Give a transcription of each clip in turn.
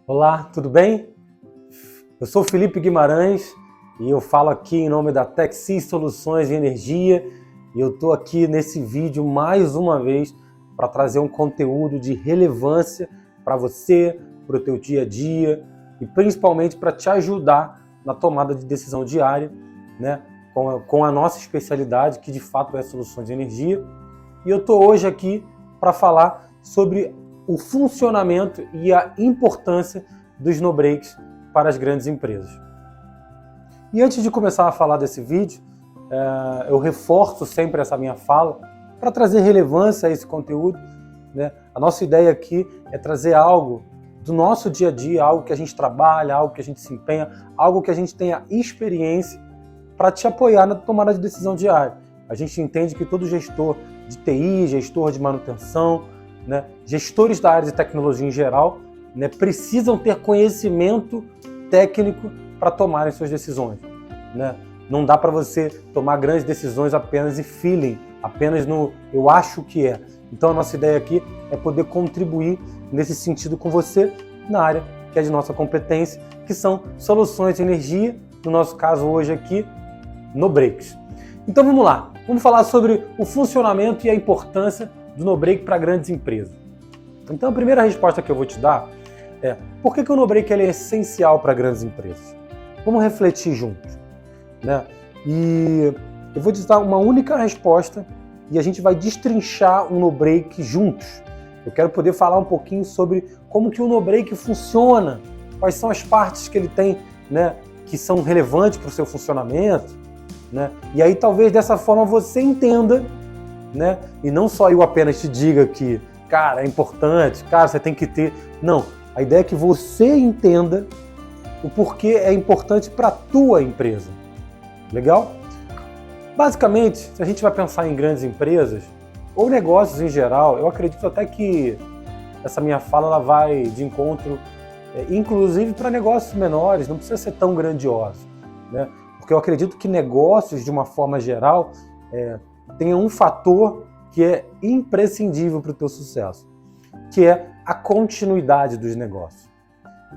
Olá, tudo bem? Eu sou Felipe Guimarães e eu falo aqui em nome da Techsys Soluções de Energia e eu estou aqui nesse vídeo mais uma vez para trazer um conteúdo de relevância para você, para o teu dia a dia e principalmente para te ajudar na tomada de decisão diária, né? Com a nossa especialidade, que de fato é soluções de energia. E eu estou hoje aqui para falar sobre o funcionamento e a importância dos no-breaks para as grandes empresas. E antes de começar a falar desse vídeo, eu reforço sempre essa minha fala para trazer relevância a esse conteúdo, né? A nossa ideia aqui é trazer algo do nosso dia a dia, algo que a gente trabalha, algo que a gente se empenha, algo que a gente tenha experiência para te apoiar na tomada de decisão diária. A gente entende que todo gestor de TI, gestor de manutenção, né, gestores da área de tecnologia em geral, né, precisam ter conhecimento técnico para tomarem suas decisões, né? Não dá para você tomar grandes decisões apenas em feeling, apenas no eu acho que é. Então a nossa ideia aqui é poder contribuir nesse sentido com você na área que é de nossa competência, que são soluções de energia, no nosso caso hoje aqui, no-breaks. Então vamos lá, vamos falar sobre o funcionamento e a importância do no-break para grandes empresas. Então a primeira resposta que eu vou te dar é: por que o no-break é essencial para grandes empresas? Vamos refletir juntos, né? E eu vou te dar uma única resposta e a gente vai destrinchar um no-break juntos. Eu quero poder falar um pouquinho sobre como que o no-break funciona, quais são as partes que ele tem, né, que são relevantes para o seu funcionamento, né? E aí talvez dessa forma você entenda, né? E não só eu apenas te diga que, cara, é importante, cara, você tem que ter. Não, a ideia é que você entenda o porquê é importante para a tua empresa. Legal? Basicamente, se a gente vai pensar em grandes empresas ou negócios em geral, eu acredito até que essa minha fala ela vai de encontro, inclusive para negócios menores, não precisa ser tão grandioso, né? Porque eu acredito que negócios, de uma forma geral, tenham um fator que é imprescindível para o teu sucesso, que é a continuidade dos negócios.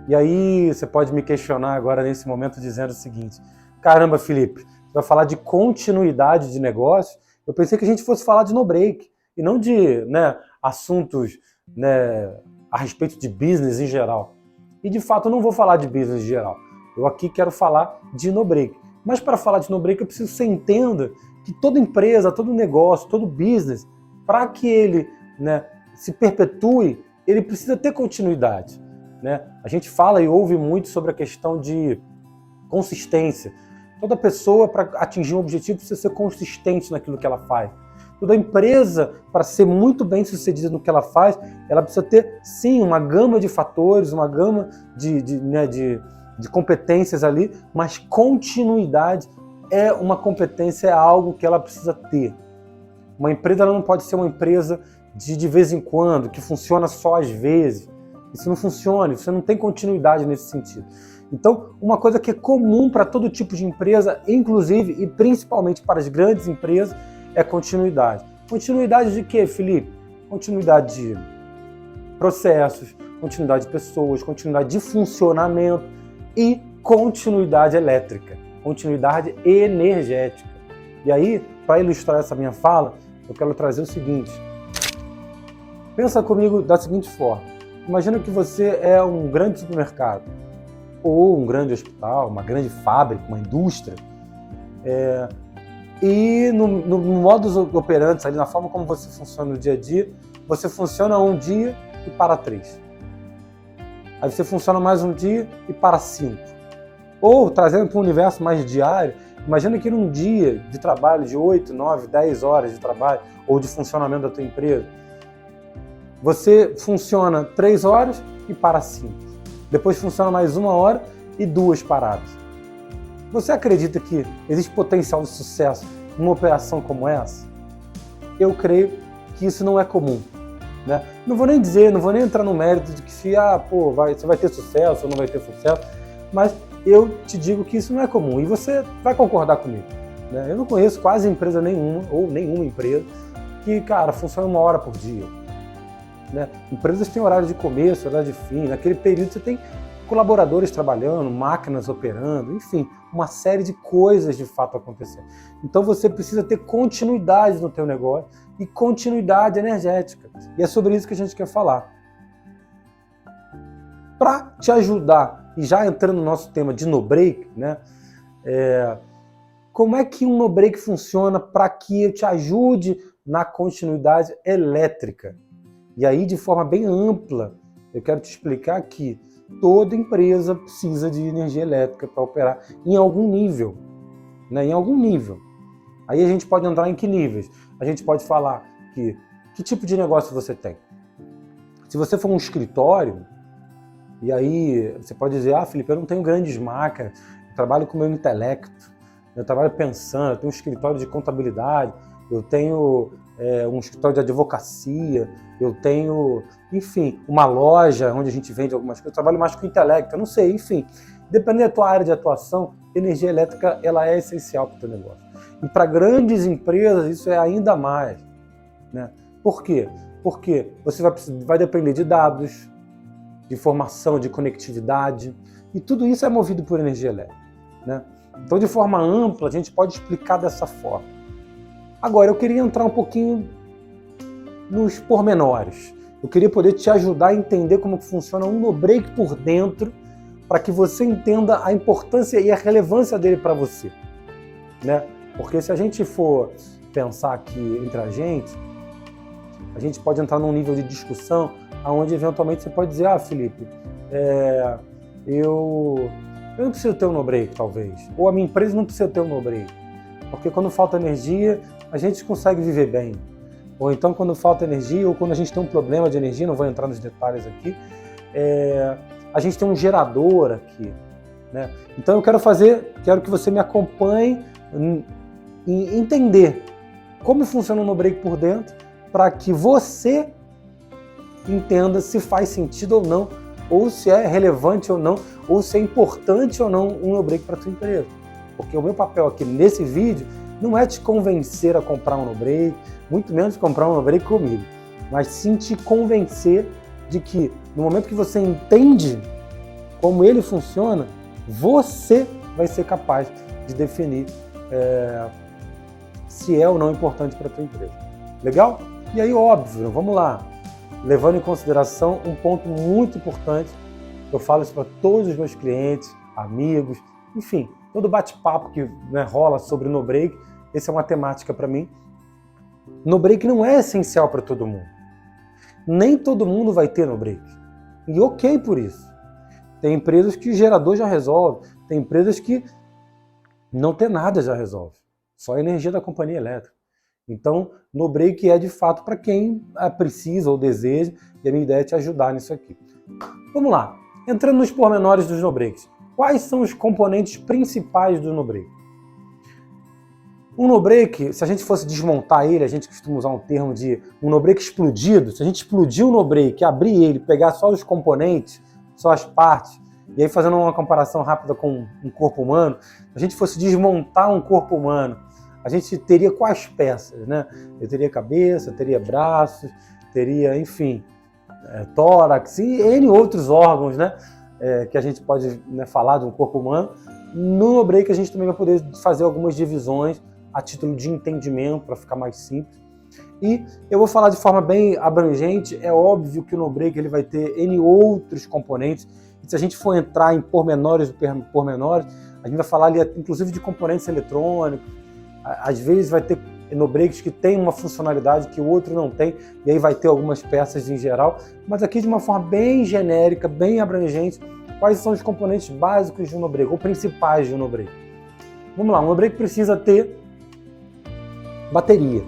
E aí você pode me questionar agora nesse momento dizendo o seguinte: caramba, Felipe, você vai falar de continuidade de negócio? Eu pensei que a gente fosse falar de no-break e não de, né, assuntos, né, a respeito de business em geral. E de fato eu não vou falar de business em geral. Eu aqui quero falar de no-break. Mas para falar de no-break eu preciso que você entenda que toda empresa, todo negócio, todo business, para que ele, né, se perpetue, ele precisa ter continuidade, né? A gente fala e ouve muito sobre a questão de consistência. Toda pessoa, para atingir um objetivo, precisa ser consistente naquilo que ela faz. Toda empresa, para ser muito bem sucedida no que ela faz, ela precisa ter, sim, uma gama de fatores, uma gama de competências ali, mas continuidade é uma competência, é algo que ela precisa ter. Uma empresa ela não pode ser uma empresa de vez em quando, que funciona só às vezes. Isso não funciona, você não tem continuidade nesse sentido. Então, uma coisa que é comum para todo tipo de empresa, inclusive e principalmente para as grandes empresas, é continuidade. Continuidade de quê, Felipe? Continuidade de processos, continuidade de pessoas, continuidade de funcionamento e continuidade elétrica, continuidade energética. E aí, para ilustrar essa minha fala, eu quero trazer o seguinte. Pensa comigo da seguinte forma. Imagina que você é um grande supermercado, ou um grande hospital, uma grande fábrica, uma indústria, e no modus operandi, ali, na forma como você funciona no dia a dia, você funciona um dia e para 3. Aí você funciona mais um dia e para 5. Ou, trazendo para um universo mais diário, imagina que num dia de trabalho de 8, 9, 10 horas de trabalho ou de funcionamento da tua empresa, você funciona 3 horas e para 5. Depois funciona mais 1 hora e 2 paradas. Você acredita que existe potencial de sucesso numa operação como essa? Eu creio que isso não é comum, né? Não vou nem entrar no mérito de que se você vai ter sucesso ou não vai ter sucesso, mas eu te digo que isso não é comum e você vai concordar comigo, né? Eu não conheço quase empresa nenhuma, ou nenhuma empresa, que, cara, funciona 1 hora por dia. né? Empresas têm horário de começo, horário de fim. Naquele período você tem colaboradores trabalhando, máquinas operando, enfim, uma série de coisas de fato acontecendo. Então você precisa ter continuidade no teu negócio e continuidade energética. E é sobre isso que a gente quer falar. Para te ajudar, e já entrando no nosso tema de no-break, né? Como é que um no-break funciona para que eu te ajude na continuidade elétrica? E aí, de forma bem ampla, eu quero te explicar que toda empresa precisa de energia elétrica para operar em algum nível, né? Em algum nível. Aí a gente pode entrar em que níveis? A gente pode falar que tipo de negócio você tem. Se você for um escritório, e aí você pode dizer, Felipe, eu não tenho grandes máquinas, eu trabalho com o meu intelecto, eu trabalho pensando, eu tenho um escritório de contabilidade, eu tenho um escritório de advocacia, eu tenho, enfim, uma loja onde a gente vende algumas coisas, eu trabalho mais com o intelecto, eu não sei, enfim. Dependendo da tua área de atuação, energia elétrica ela é essencial para o teu negócio. E para grandes empresas isso é ainda mais, né? Por quê? Porque você vai depender de dados, de informação, de conectividade, e tudo isso é movido por energia elétrica, né? Então, de forma ampla, a gente pode explicar dessa forma. Agora, eu queria entrar um pouquinho nos pormenores. Eu queria poder te ajudar a entender como que funciona um no-break por dentro, para que você entenda a importância e a relevância dele para você, né? Porque se a gente for pensar aqui entre a gente pode entrar num nível de discussão onde eventualmente você pode dizer, Felipe, eu não preciso ter um no-break, talvez. Ou a minha empresa não precisa ter um no-break. Porque quando falta energia, a gente consegue viver bem. Ou então quando falta energia, ou quando a gente tem um problema de energia, não vou entrar nos detalhes aqui, a gente tem um gerador aqui, né? Então eu quero que você me acompanhe em entender como funciona o no-break por dentro, para que você entenda se faz sentido ou não, ou se é relevante ou não, ou se é importante ou não um no-break para a tua empresa. Porque o meu papel aqui nesse vídeo não é te convencer a comprar um no-break, muito menos comprar um no-break comigo, mas sim te convencer de que no momento que você entende como ele funciona, você vai ser capaz de definir se é ou não importante para a tua empresa. Legal? E aí, óbvio, vamos lá. Levando em consideração um ponto muito importante, eu falo isso para todos os meus clientes, amigos, enfim, todo bate-papo que rola sobre o no-break, essa é uma temática para mim. No-break não é essencial para todo mundo. Nem todo mundo vai ter no-break. E ok por isso. Tem empresas que o gerador já resolve, tem empresas que não ter nada já resolve. Só a energia da companhia elétrica. Então, no-break é de fato para quem precisa ou deseja, e a minha ideia é te ajudar nisso aqui. Vamos lá, entrando nos pormenores dos no-breaks. Quais são os componentes principais do no-break? Um no-break, se a gente fosse desmontar ele, a gente costuma usar um termo de um no-break explodido. Se a gente explodir o no-break, abrir ele, pegar só os componentes, só as partes, e aí fazendo uma comparação rápida com um corpo humano, se a gente fosse desmontar um corpo humano, a gente teria quais peças, né? Eu teria cabeça, teria braços, teria, enfim, tórax e N outros órgãos, né? Que a gente pode falar de um corpo humano. No no-break a gente também vai poder fazer algumas divisões a título de entendimento, para ficar mais simples. E eu vou falar de forma bem abrangente, é óbvio que o no-break ele vai ter N outros componentes, e se a gente for entrar em pormenores, a gente vai falar ali inclusive de componentes eletrônicos. Às vezes vai ter no-breaks que tem uma funcionalidade que o outro não tem, e aí vai ter algumas peças em geral, mas aqui de uma forma bem genérica, bem abrangente, quais são os componentes básicos de um no-break, ou principais de um no-break. Vamos lá, um no-break precisa ter bateria,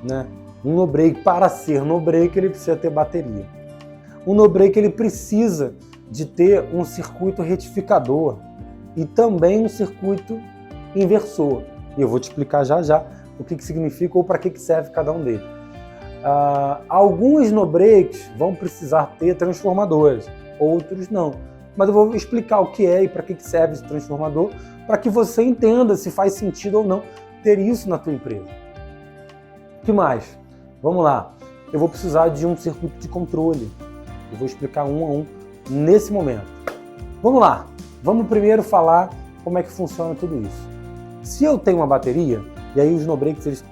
né? Um no-break, para ser no-break, ele precisa ter bateria. Um no-break ele precisa de ter um circuito retificador e também um circuito inversor. E eu vou te explicar já já o que significa ou para que serve cada um deles. Alguns no-breaks vão precisar ter transformadores, outros não. Mas eu vou explicar o que é e para que serve esse transformador, para que você entenda se faz sentido ou não ter isso na tua empresa. O que mais? Vamos lá. eu vou precisar de um circuito de controle. Eu vou explicar um a um nesse momento. Vamos lá, vamos primeiro falar como é que funciona tudo isso. Se eu tenho uma bateria, e aí os no-breaks eles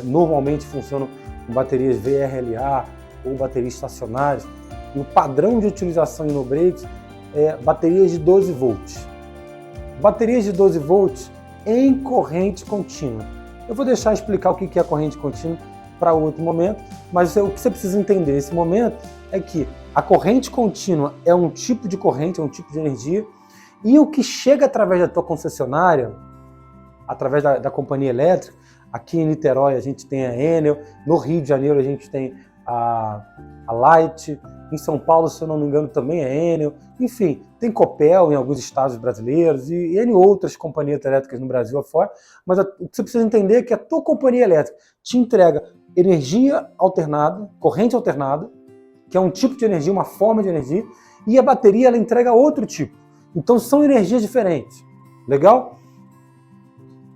normalmente funcionam com baterias VRLA ou baterias estacionárias, e o padrão de utilização em no-breaks é baterias de 12 volts. Baterias de 12 volts em corrente contínua. Eu vou deixar explicar o que é corrente contínua para outro momento, mas o que você precisa entender nesse momento é que a corrente contínua é um tipo de corrente, é um tipo de energia, e o que chega através da tua concessionária, através da companhia elétrica, aqui em Niterói a gente tem a Enel, no Rio de Janeiro a gente tem a Light, em São Paulo, se eu não me engano, também é Enel, enfim, tem Copel em alguns estados brasileiros e N outras companhias elétricas no Brasil afora, mas o que você precisa entender é que a tua companhia elétrica te entrega energia alternada, corrente alternada, que é um tipo de energia, uma forma de energia, e a bateria ela entrega outro tipo. Então são energias diferentes. Legal?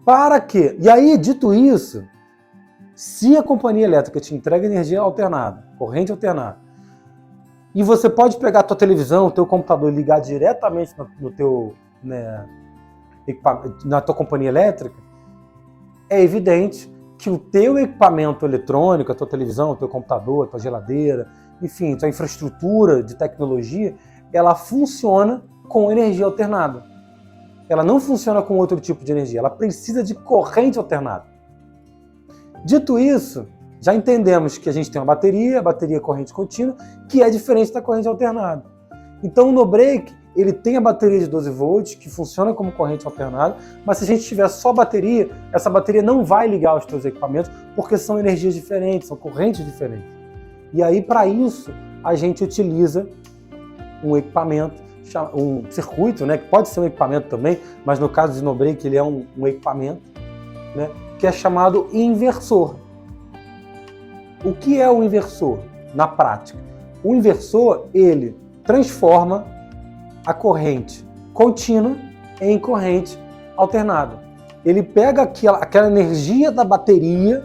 Para quê? E aí, dito isso, se a companhia elétrica te entrega energia alternada, corrente alternada, e você pode pegar a tua televisão, o teu computador e ligar diretamente no teu, na tua companhia elétrica, é evidente que o teu equipamento eletrônico, a tua televisão, o teu computador, a tua geladeira, enfim, a tua infraestrutura de tecnologia, ela funciona com energia alternada. Ela não funciona com outro tipo de energia, ela precisa de corrente alternada. Dito isso, já entendemos que a gente tem uma bateria, a bateria corrente contínua, que é diferente da corrente alternada. Então o no-break, ele tem a bateria de 12 volts, que funciona como corrente alternada, mas se a gente tiver só bateria, essa bateria não vai ligar aos teus equipamentos, porque são energias diferentes, são correntes diferentes. E aí, para isso, a gente utiliza um equipamento, um circuito, né, que pode ser um equipamento também, mas no caso de no-break ele é um equipamento, né, que é chamado inversor. O que é o inversor na prática? O inversor, ele transforma a corrente contínua em corrente alternada. Ele pega aquela energia da bateria,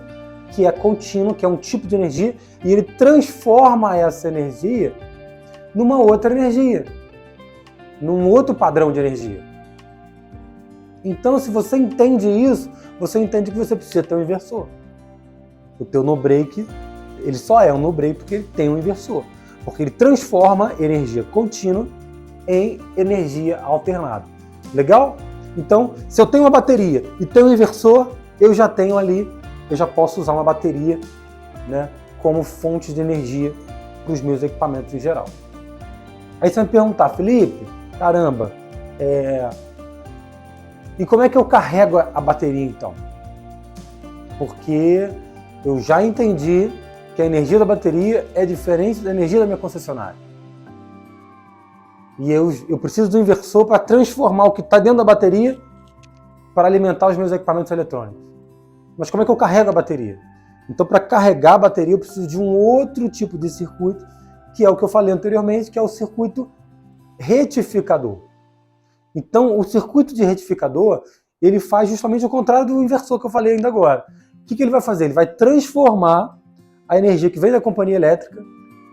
que é contínua, que é um tipo de energia, e ele transforma essa energia numa outra energia, num outro padrão de energia. Então, se você entende isso, você entende que você precisa ter um inversor. O teu no-break, ele só é um no-break porque ele tem um inversor, porque ele transforma energia contínua em energia alternada. Legal? Então, se eu tenho uma bateria e tenho um inversor, eu já tenho ali, eu já posso usar uma bateria, né, como fonte de energia para os meus equipamentos em geral. Aí você vai me perguntar, Felipe, caramba, e como é que eu carrego a bateria então? Porque eu já entendi que a energia da bateria é diferente da energia da minha concessionária. E eu preciso do inversor para transformar o que está dentro da bateria para alimentar os meus equipamentos eletrônicos. Mas como é que eu carrego a bateria? Então, para carregar a bateria, eu preciso de um outro tipo de circuito, que é o que eu falei anteriormente, que é o circuito retificador. Então, o circuito de retificador, ele faz justamente o contrário do inversor que eu falei ainda agora. O que ele vai fazer? Ele vai transformar a energia que vem da companhia elétrica,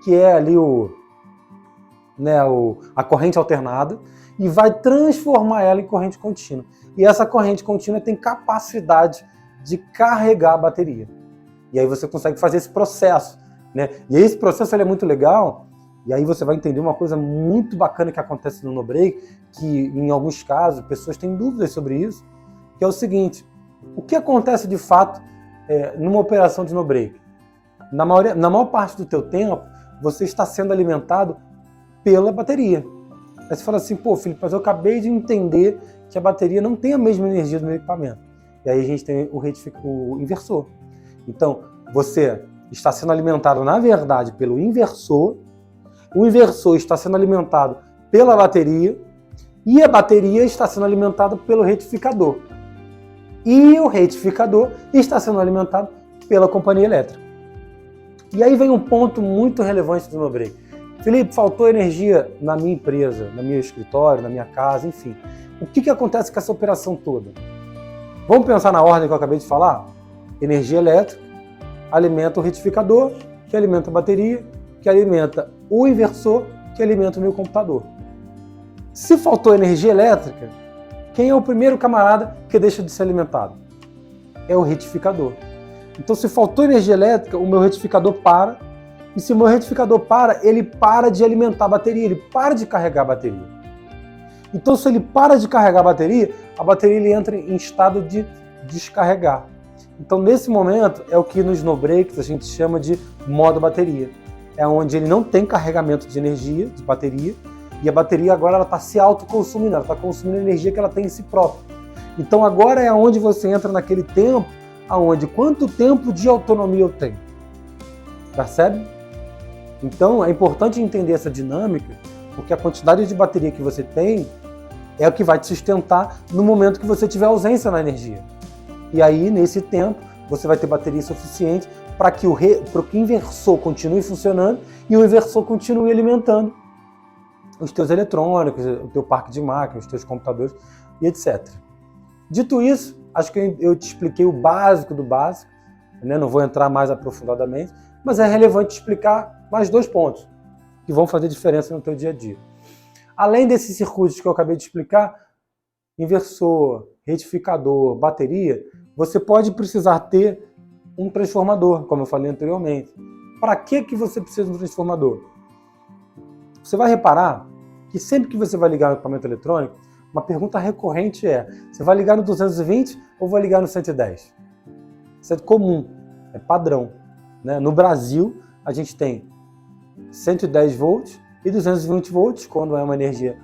que é ali a corrente alternada, e vai transformar ela em corrente contínua. E essa corrente contínua tem capacidade de carregar a bateria. E aí você consegue fazer esse processo, né? E esse processo ele é muito legal, e aí você vai entender uma coisa muito bacana que acontece no no-break, que em alguns casos pessoas têm dúvidas sobre isso, que é o seguinte: o que acontece de fato numa operação de no-break? Na maior parte do teu tempo, você está sendo alimentado pela bateria. Aí você fala assim, pô, Felipe, mas eu acabei de entender que a bateria não tem a mesma energia do meu equipamento. E aí a gente tem o inversor. Então, você está sendo alimentado, na verdade, pelo inversor, o inversor está sendo alimentado pela bateria, e a bateria está sendo alimentada pelo retificador. E o retificador está sendo alimentado pela companhia elétrica. E aí vem um ponto muito relevante do no-break. Felipe, faltou energia na minha empresa, no meu escritório, na minha casa, enfim. O que acontece com essa operação toda? Vamos pensar na ordem que eu acabei de falar? Energia elétrica alimenta o retificador que alimenta a bateria, que alimenta o inversor, que alimenta o meu computador. Se faltou energia elétrica, quem é o primeiro camarada que deixa de ser alimentado? É o retificador. Então, se faltou energia elétrica, o meu retificador para, e se o meu retificador para, ele para de alimentar a bateria, ele para de carregar a bateria. Então, se ele para de carregar a bateria ele entra em estado de descarregar. Então, nesse momento, é o que nos no-breaks a gente chama de modo bateria. É onde ele não tem carregamento de energia, de bateria, e a bateria agora está se autoconsumindo, ela está consumindo a energia que ela tem em si própria. Então, agora é onde você entra naquele tempo, aonde quanto tempo de autonomia eu tenho. Percebe? Então, é importante entender essa dinâmica, porque a quantidade de bateria que você tem é o que vai te sustentar no momento que você tiver ausência na energia. E aí, nesse tempo, você vai ter bateria suficiente para que o inversor continue funcionando e o inversor continue alimentando os teus eletrônicos, o teu parque de máquinas, os teus computadores e etc. Dito isso, acho que eu te expliquei o básico do básico, né? Não vou entrar mais aprofundadamente, mas é relevante explicar mais 2 pontos que vão fazer diferença no teu dia a dia. Além desses circuitos que eu acabei de explicar, inversor, retificador, bateria, você pode precisar ter um transformador, como eu falei anteriormente. Para que você precisa de um transformador? Você vai reparar que sempre que você vai ligar um equipamento eletrônico, uma pergunta recorrente é: você vai ligar no 220 ou vai ligar no 110? Isso é comum, é padrão, né? No Brasil, a gente tem 110 volts e 220 volts, quando é uma energia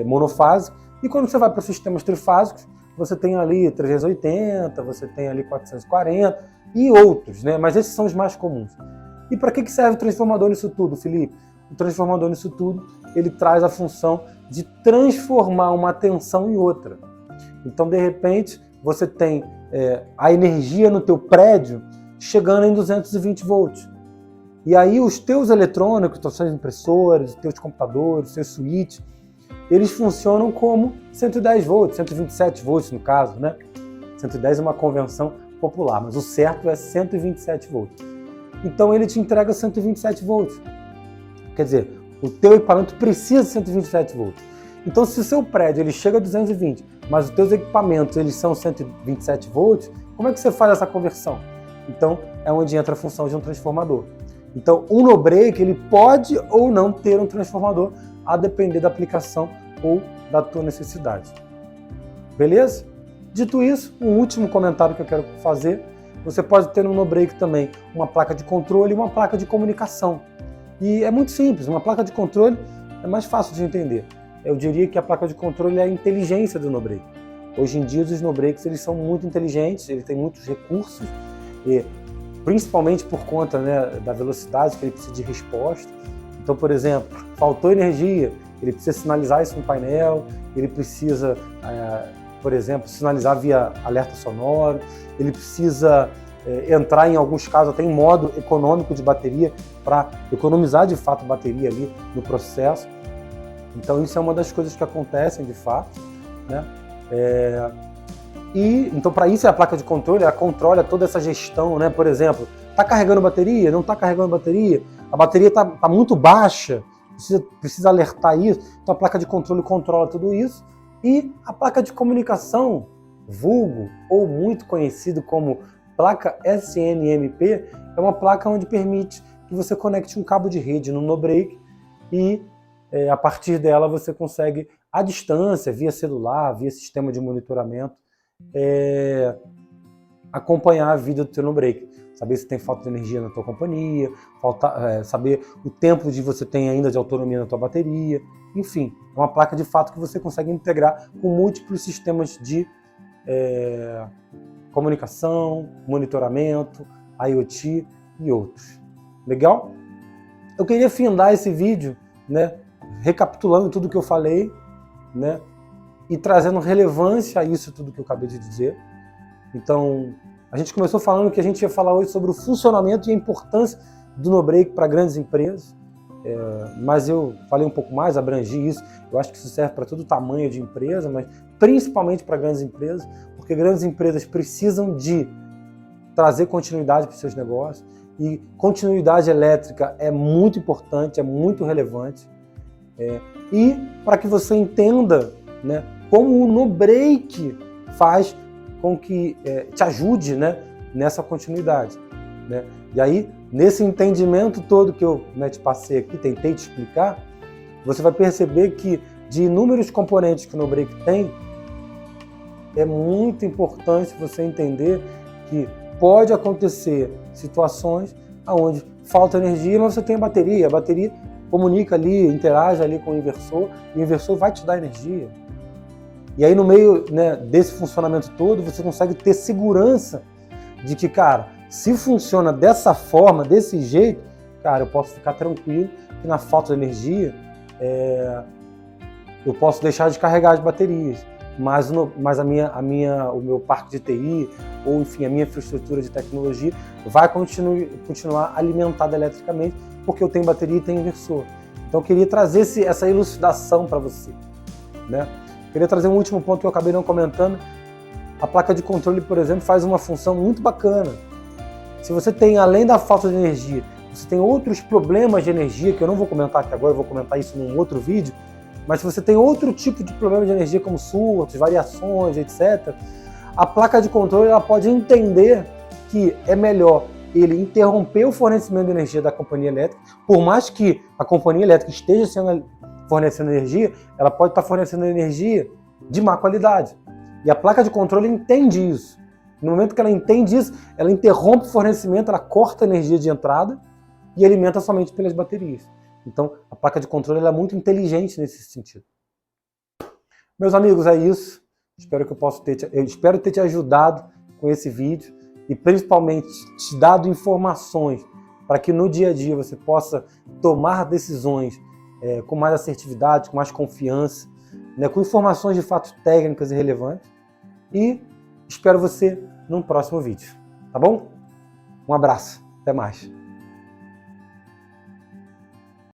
monofásica, e quando você vai para sistemas trifásicos, você tem ali 380, você tem ali 440 e outros, né? Mas esses são os mais comuns. E para que serve o transformador nisso tudo, Felipe? O transformador nisso tudo, ele traz a função de transformar uma tensão em outra. Então, de repente, você tem a energia no teu prédio chegando em 220 volts. E aí os teus eletrônicos, os teus impressores, os teus computadores, os teus switches, eles funcionam como 110 volts, 127 volts no caso, né? 110 é uma convenção popular, mas o certo é 127 volts. Então ele te entrega 127 volts. Quer dizer, o teu equipamento precisa de 127 volts. Então, se o seu prédio ele chega a 220, mas os teus equipamentos eles são 127 volts, como é que você faz essa conversão? Então, é onde entra a função de um transformador. Então, um no-break ele pode ou não ter um transformador, a depender da aplicação ou da tua necessidade. Beleza? Dito isso, um último comentário que eu quero fazer. Você pode ter no no-break também uma placa de controle e uma placa de comunicação. E é muito simples, uma placa de controle é mais fácil de entender. Eu diria que a placa de controle é a inteligência do no-break. Hoje em dia os no-breaks eles são muito inteligentes, eles têm muitos recursos, e principalmente por conta, né, da velocidade que ele precisa de resposta. Então, por exemplo, faltou energia, ele precisa sinalizar isso no painel, ele precisa, por exemplo, sinalizar via alerta sonoro, ele precisa entrar em alguns casos até em modo econômico de bateria para economizar de fato bateria ali no processo. Então isso é uma das coisas que acontecem de fato, né? Então para isso a placa de controle, ela controla toda essa gestão, né? Por exemplo, está carregando bateria, não está carregando bateria, a bateria está muito baixa, precisa alertar isso, então a placa de controle controla tudo isso. E a placa de comunicação, vulgo ou muito conhecido como placa SNMP, é uma placa onde permite que você conecte um cabo de rede no no-break e a partir dela você consegue, à distância, via celular, via sistema de monitoramento, acompanhar a vida do teu no-break. Saber se tem falta de energia na tua companhia, saber o tempo que você tem ainda de autonomia na tua bateria. Enfim, é uma placa de fato que você consegue integrar com múltiplos sistemas de comunicação, monitoramento, IoT e outros. Legal? Eu queria findar esse vídeo, né, recapitulando tudo que eu falei, né, e trazendo relevância a isso tudo que eu acabei de dizer. Então, a gente começou falando que a gente ia falar hoje sobre o funcionamento e a importância do no-break para grandes empresas, mas eu falei um pouco mais, abrangi isso. Eu acho que isso serve para todo o tamanho de empresa, mas principalmente para grandes empresas, porque grandes empresas precisam de trazer continuidade para os seus negócios, E continuidade elétrica é muito importante, é muito relevante. E para que você entenda, né, como o no-break faz com que te ajude, né, nessa continuidade. Né? E aí, nesse entendimento todo que eu, né, te passei aqui, tentei te explicar, você vai perceber que de inúmeros componentes que o no-break tem, é muito importante você entender que pode acontecer situações onde falta energia, mas você tem a bateria comunica ali, interage ali com o inversor, e o inversor vai te dar energia. E aí no meio, né, desse funcionamento todo, você consegue ter segurança de que, cara, se funciona dessa forma, desse jeito, cara, eu posso ficar tranquilo que na falta de energia, eu posso deixar de carregar as baterias. Mas o meu parque de TI, ou enfim, a minha infraestrutura de tecnologia vai continuar alimentada eletricamente, porque eu tenho bateria e tenho inversor. Então eu queria trazer essa elucidação para você. Né? Queria trazer um último ponto que eu acabei não comentando. A placa de controle, por exemplo, faz uma função muito bacana. Se você tem, além da falta de energia, você tem outros problemas de energia, que eu não vou comentar aqui agora, eu vou comentar isso num outro vídeo, mas se você tem outro tipo de problema de energia, como surtos, variações, etc., a placa de controle ela pode entender que é melhor ele interromper o fornecimento de energia da companhia elétrica, por mais que a companhia elétrica esteja fornecendo energia, ela pode estar fornecendo energia de má qualidade. E a placa de controle entende isso. No momento que ela entende isso, ela interrompe o fornecimento, ela corta a energia de entrada e alimenta somente pelas baterias. Então, a placa de controle ela é muito inteligente nesse sentido. Meus amigos, é isso. Eu espero ter te ajudado com esse vídeo e principalmente te dado informações para que no dia a dia você possa tomar decisões com mais assertividade, com mais confiança, né, com informações de fato técnicas e relevantes. E espero você num próximo vídeo. Tá bom? Um abraço. Até mais.